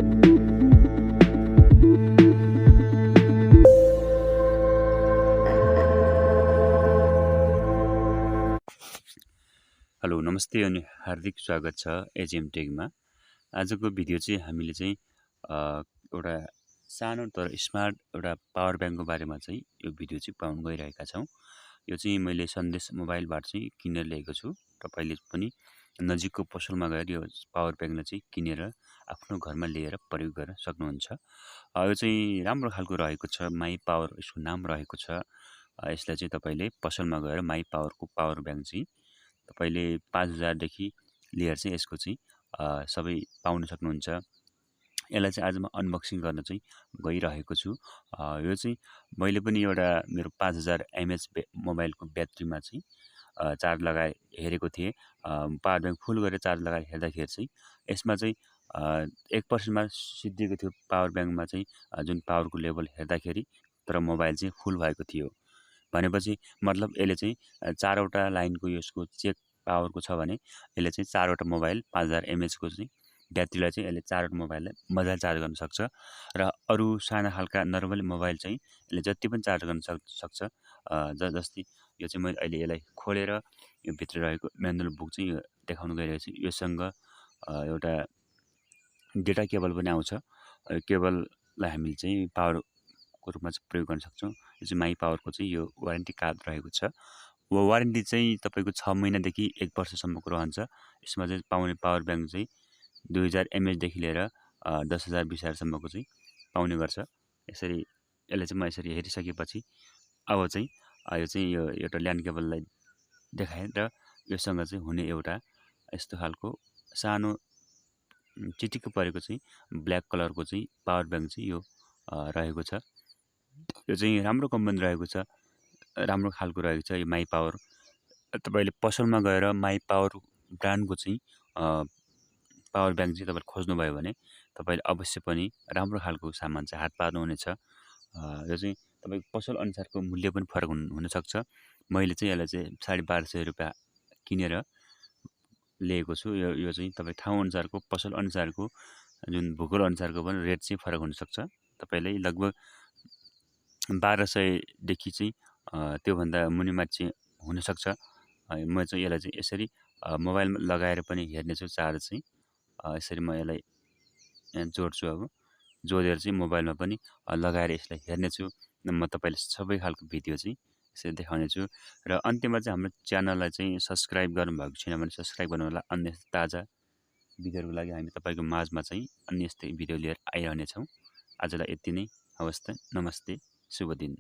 Hello नमस्ते अनि हार्दिक स्वागत छ एजिएम टेकमा। आजको भिडियो चाहिँ हामीले चाहिँ एउटा सानो तर स्मार्ट एउटा पावर ब्याङ्कको बारेमा चाहिँ यो भिडियो चाहिँ पाउन गइरहेका छौँ। यो चाहिँ मैले सन्देश मोबाइलबाट चाहिँ किनेर ल्याएको छु। तपाईँले पनि नजिकको पसलमा गएर यो पावर ब्याङ्कलाई चाहिँ किनेर आफ्नो घरमा लिएर प्रयोग गर्न सक्नुहुन्छ। यो चाहिँ राम्रो खालको रहेको छ, माई पावर यसको नाम रहेको छ। यसलाई चाहिँ तपाईँले पसलमा गएर माई पावरको पावर ब्याङ्क चाहिँ तपाईँले 5000 देखि लिएर चाहिँ यसको चाहिँ सबै पाउन सक्नुहुन्छ। यसलाई चाहिँ आज म अनबक्सिङ गर्न चाहिँ गइरहेको छु। यो चाहिँ मैले पनि एउटा मेरो 5000 एमएच मोबाइलको ब्याट्रीमा चाहिँ चार्ज लगाए हेरेको थिएँ। पावर ब्याङ्क फुल गरेर चार्ज लगाएर हेर्दाखेरि चाहिँ यसमा चाहिँ 1% सिद्धिएको थियो पावर ब्याङ्कमा चाहिँ जुन पावरको लेभल हेर्दाखेरि, तर मोबाइल चाहिँ फुल भएको थियो। भनेपछि मतलब यसले चाहिँ 4वटा लाइनको यसको चेक पावरको छ भने यसले चाहिँ 4वटा मोबाइल 5000 एमएचको चाहिँ ब्याट्रीलाई चाहिँ यसले 4वटा मोबाइललाई मजाले चार्ज गर्न सक्छ। र अरू साना खालका नर्मल मोबाइल चाहिँ यसले जति पनि चार्ज गर्न सक्छ। जस्तै यो चाहिँ मैले अहिले यसलाई खोलेर यो भित्र रहेको म्यानुअल बुक चाहिँ यो देखाउन गइरहेको छु। योसँग एउटा डेटा केबल पनि आउँछ। यो केबललाई हामीले चाहिँ पावरको रूपमा चाहिँ प्रयोग गर्न सक्छौँ। यो चाहिँ माई पावरको चाहिँ यो वारेन्टी कार्ड रहेको छ। वारेन्टी चाहिँ तपाईँको 6 महिनादेखि 1 वर्षसम्मको रहन्छ। यसमा चाहिँ पाउने पावर ब्याङ्क चाहिँ 2000 एमएचदेखि लिएर 10,000 20,000सम्मको चाहिँ पाउने गर्छ। यसरी यसलाई चाहिँ म यसरी हेरिसकेपछि अब चाहिँ यो चाहिँ यो एउटा ल्यान्ड केबललाई देखाएँ र योसँग चाहिँ हुने एउटा यस्तो खालको सानो चिटिक्क परेको चाहिँ ब्ल्याक कलरको चाहिँ पावर ब्याङ्क चाहिँ यो रहेको छ। यो चाहिँ राम्रो कम्पनी रहेको छ, राम्रो खालको रहेको छ यो माई पावर। तपाईँले पसलमा गएर माई पावर ब्रान्डको चाहिँ पावर ब्याङ्क चाहिँ तपाईँले खोज्नुभयो भने तपाईँले अवश्य पनि राम्रो खालको सामान चाहिँ हात पार्नुहुनेछ। यो चाहिँ तपाईँको पसल अनुसारको मूल्य पनि फरक हुनसक्छ। मैले चाहिँ यसलाई चाहिँ 1250 रुपियाँ किनेर लिएको छु। यो चाहिँ तपाईँ ठाउँ अनुसारको पसल अनुसारको जुन भूगोल अनुसारको पनि रेट चाहिँ फरक हुनसक्छ। तपाईँलाई लगभग 1200 देखि चाहिँ त्योभन्दा मुनिमाथि चाहिँ हुनसक्छ। म चाहिँ यसलाई चाहिँ यसरी मोबाइलमा लगाएर पनि हेर्नेछु चार्ज चाहिँ। यसरी म यसलाई यहाँ जोड्छु। अब जोडेर चाहिँ मोबाइलमा पनि लगाएर यसलाई हेर्नेछु। म तपाईँले सबै खालको भिडियो चाहिँ यसरी देखाउनेछु। र अन्त्यमा चाहिँ हाम्रो च्यानललाई चाहिँ सब्सक्राइब गर्नुभएको छैन भने सब्सक्राइब गर्नु होला। अन्य ताजा भिडियोहरूको लागि हामी तपाईँको माझमा चाहिँ अन्य यस्तै भिडियो लिएर आइरहनेछौँ। आजलाई यति नै। हवस् त, नमस्ते, शुभ दिन।